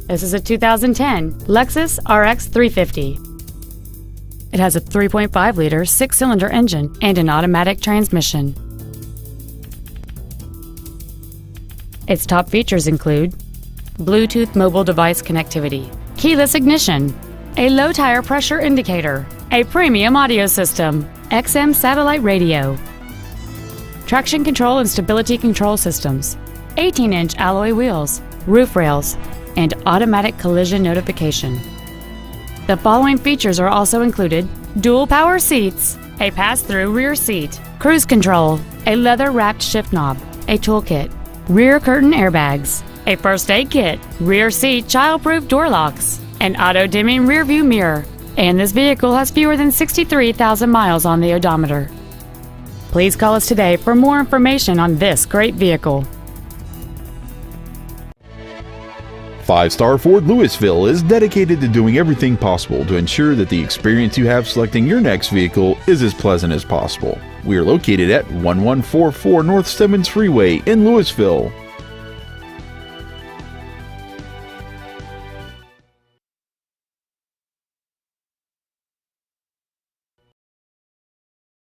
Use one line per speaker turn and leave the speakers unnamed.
This is a 2010 Lexus RX 350. It has a 3.5-liter 6-cylinder engine and an automatic transmission. Its top features include Bluetooth mobile device connectivity, keyless ignition, a low tire pressure indicator, a premium audio system, XM satellite radio, traction control and stability control systems, 18-inch alloy wheels, roof rails, and automatic collision notification. The following features are also included: dual power seats, a pass-through rear seat, cruise control, a leather-wrapped shift knob, a toolkit, rear curtain airbags, a first aid kit, rear seat child-proof door locks, an auto-dimming rear-view mirror, and this vehicle has fewer than 63,000 miles on the odometer. Please call us today for more information on this great vehicle.
5-Star Ford Louisville is dedicated to doing everything possible to ensure that the experience you have selecting your next vehicle is as pleasant as possible. We are located at 1144 North Stemmons Freeway in Louisville.